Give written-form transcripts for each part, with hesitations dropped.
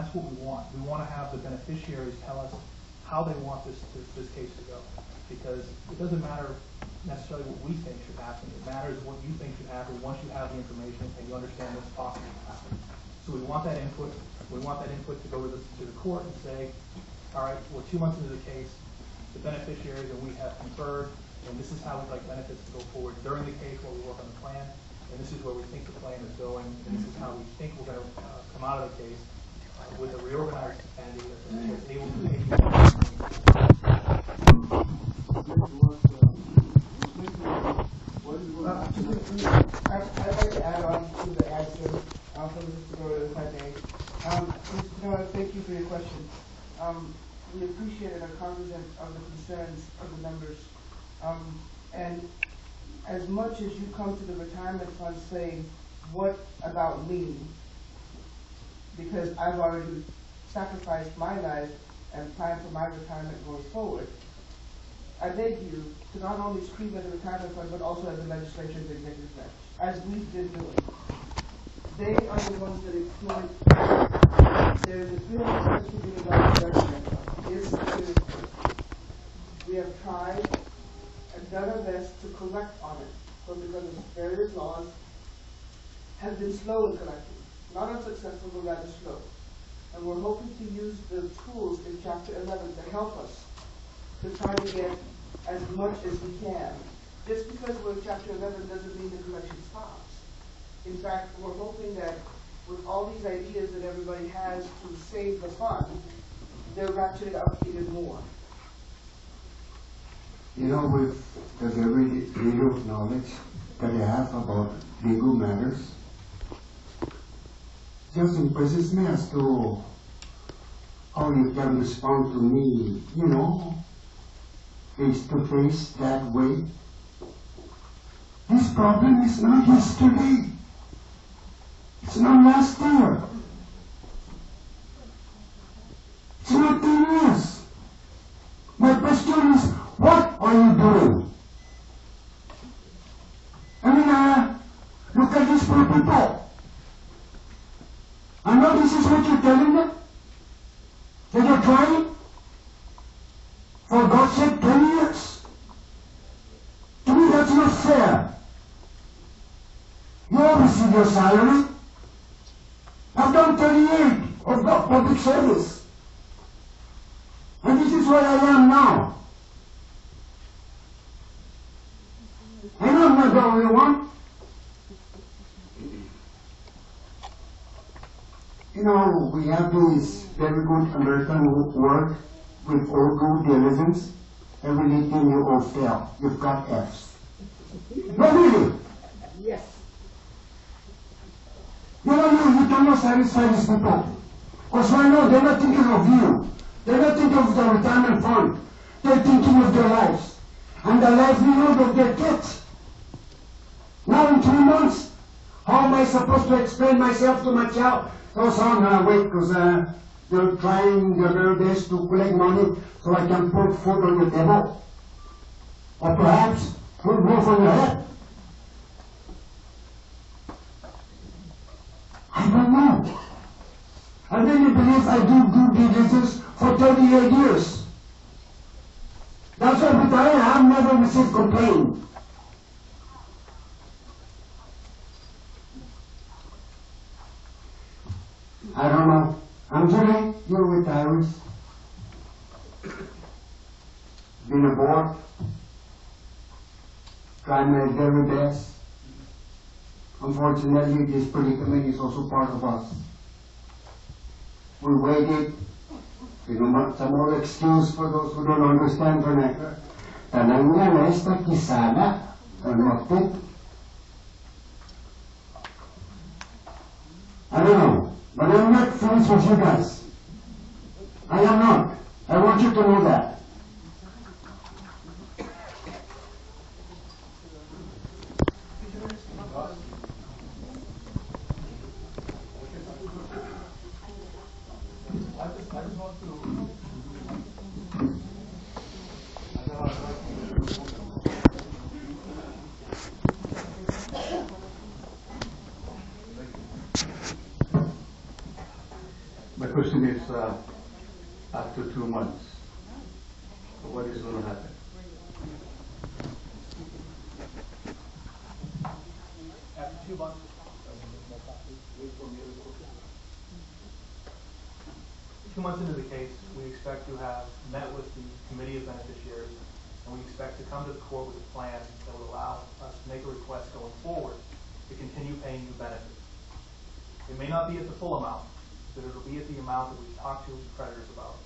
that's what we want. We want to have the beneficiaries tell us how they want this case to go, because it doesn't matter necessarily what we think should happen. It matters what you think should happen once you have the information and you understand what's possible to happen. So we want that input. We want that input to go to the court and say, all right, we're 2 months into the case. The beneficiaries and we have conferred, and this is how we'd like benefits to go forward during the case while we work on the plan, and this is where we think the plan is going, and this is how we think we're going to come out of the case with a reorganized entity that's able to make I'd like to add on to the answer from Mr. Gordon, if I may. Mr. Pinota, thank you for your question. We appreciate and are cognizant of the concerns of the members. And as much as you come to the retirement fund saying, what about me? Because I've already sacrificed my life and planned for my retirement going forward, I beg you to not only scream at the retirement fund, but also at the legislature's executive branch, as we've been doing. They are the ones that exploit. There's a $360 million investment. We have tried and done our best to collect on it, but because of various laws, have been slow in collecting. Not unsuccessful, but rather slow. And we're hoping to use the tools in Chapter 11 to help us to try to get as much as we can. Just because we're in Chapter 11 doesn't mean the collection stops. In fact, we're hoping that with all these ideas that everybody has to save the fund, they're ratcheted up even more. You know, with the very little knowledge that I have about legal matters, just impresses me as to how you can respond to me, you know, face to face that way. This problem is not yesterday. It's not last year. It's not 10 years. My question is, what are you doing? I mean, look at these poor people. I know this is what you're telling them. That you're trying. For God's sake, 10 years. To me, that's not fair. You all receive your salary. I've done 38 of public service. And this is where I am now. I know I'm not the only one. You know, we have these very good American work with all due diligence. Everything you all fail. You've got F's. No, really. Yes. You know, you cannot satisfy these people. Because right now, they're not thinking of you. They're not thinking of the retirement fund. They're thinking of their lives. And the livelihood of their kids. Now in 3 months, how am I supposed to explain myself to my child? Oh, son, wait, because they're trying their very best to collect money so I can put food on the table. Or perhaps put roof on your head. I don't know. I really believe I do due diligence for 38 years. That's why with I have never received complaint. I don't know. Angela, you're with Iris. Been aboard. Tried my very best. Unfortunately, this predicament is also part of us. We waited. Some more excuse for those who don't understand vernacular. Tanang nga na esta kisana. Tanong. I don't know. But I'm not friends with you guys. I am not. I want you to know that. But question is, after 2 months, what is going to happen? After 2 months, 2 months into the case, we expect to have met with the committee of beneficiaries, and we expect to come to the court with a plan that will allow us to make a request going forward to continue paying you benefits. It may not be at the full amount, but it'll be at the amount that we've talked to creditors about,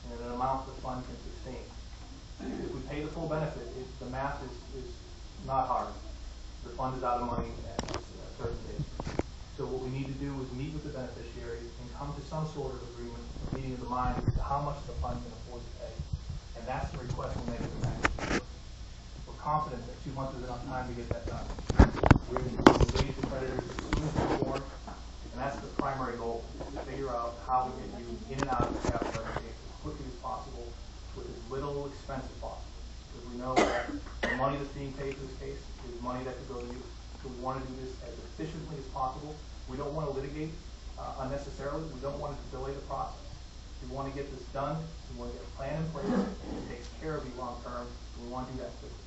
and at an amount the fund can sustain. If we pay the full benefit, the math is not hard. The fund is out of money at a certain date. So what we need to do is meet with the beneficiary and come to some sort of agreement, a meeting of the mind as to how much the fund can afford to pay. And that's the request we'll make to the bank. We're confident that 2 months is enough time to get that done. We're going to engage the creditors as soon as before, and that's the primary goal, is to figure out how we get you in and out of the capital case as quickly as possible with as little expense as possible. Because we know that the money that's being paid for this case is money that could go to you. So we want to do this as efficiently as possible. We don't want to litigate unnecessarily. We don't want to delay the process. We want to get this done. We want to get a plan in place that takes care of you long term. And we want to do that quickly.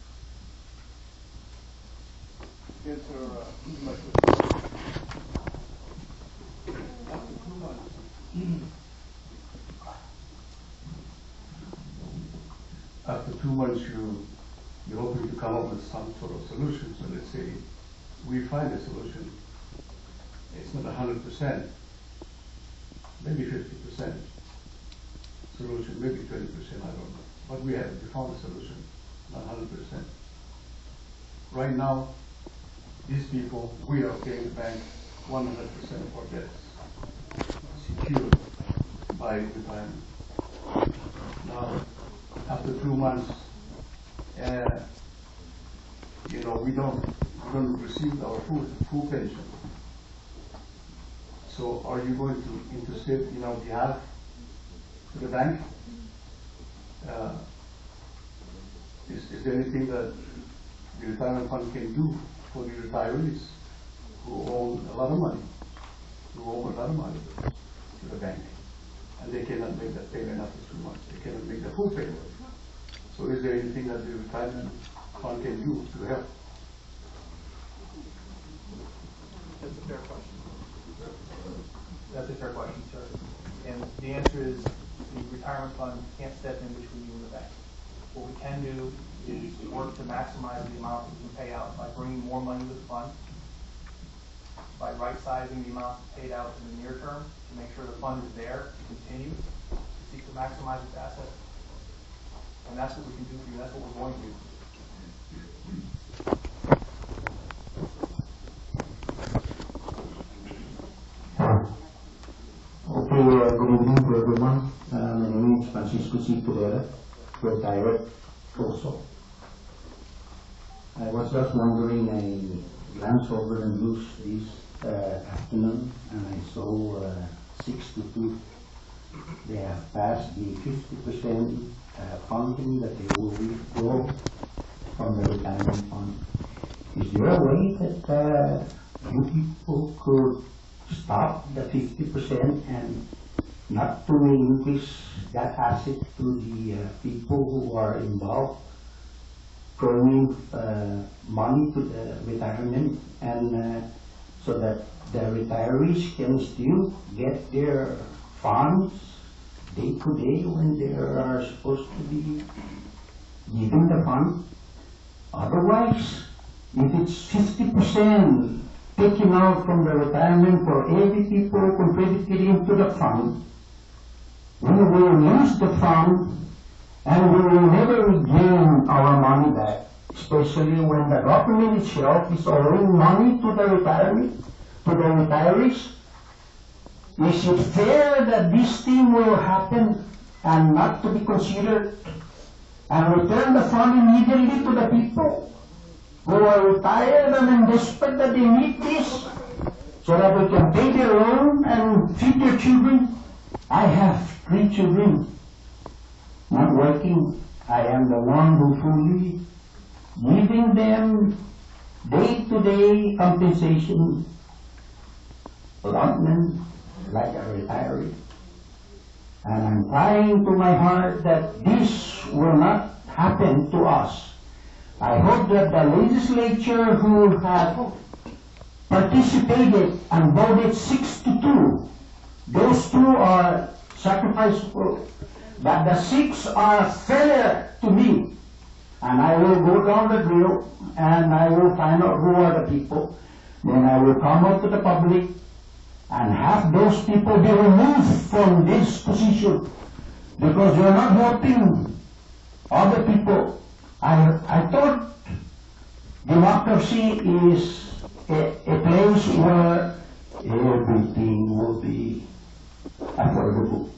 After 2 months, you're hoping to come up with some sort of solution. So let's say we find a solution. It's not 100%, maybe 50% solution, maybe 20%, I don't know. But we found a solution, not 100%. Right now, these people, we are paying the bank 100% for debts, secured by retirement. Now, after 2 months, we don't receive our full pension. So are you going to intercede in our behalf to the bank? Is there anything that the retirement fund can do for the retirees who own a lot of money, to the bank, and they cannot make that payment after 2 months? They cannot make the full payment. So is there anything that the retirement fund can do to help? That's a fair question. That's a fair question, sir. And the answer is the retirement fund can't step in between you and the bank. What we can do is work to maximize the amount that we can pay out by bringing more money to the fund, by right-sizing the amount paid out in the near term to make sure the fund is there to continue to seek to maximize its assets. And that's what we can do for you. That's what we're going to do. Okay, good evening to everyone. My name is Francisco C. Tudela, retired also. I was just wondering, I glanced over the news this afternoon and I saw 62. They have passed the 50% funding that they will withdraw from the retirement fund. Is there a way that you people could stop the 50% and not to increase that asset to the people who are involved, throwing money to the retirement, and so that the retirees can still get their funds day to day when they are supposed to be giving the fund? Otherwise, if it's 50% taken out from the retirement for every people who contributed into the fund, we will lose the fund and we will never regain our money back, especially when the government itself is owing money to the retirees. Is it fair that this thing will happen and not to be considered and return the fund immediately to the people who are retired and in desperate that they need this so that they can pay their loan and feed their children? I have 3 children not working. I am the one who fully giving them day-to-day compensation allotment like a retiree. And I'm praying to my heart that this will not happen to us. I hope that the legislature who have participated and voted 6-2, those 2 are sacrificable, but the 6 are fair to me. And I will go down the drill and I will find out who are the people. Then I will come out to the public and have those people be removed from this position because they are not helping other people. I thought democracy is a place where everything will be affordable.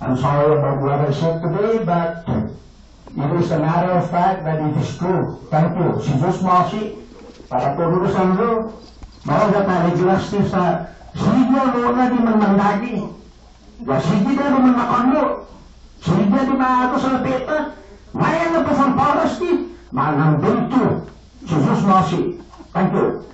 I'm sorry about what I said today, but it is a matter of fact that it is true. Thank you. Si Diyos mo si, para turusan mo, mao na taliglas ni sa sige mo na di man mandagi. Sige na naman makanyo. Sige na di maato sa lapeta. Maya na po sa paras ni, manang dito. Si Diyos mo si. Thank you.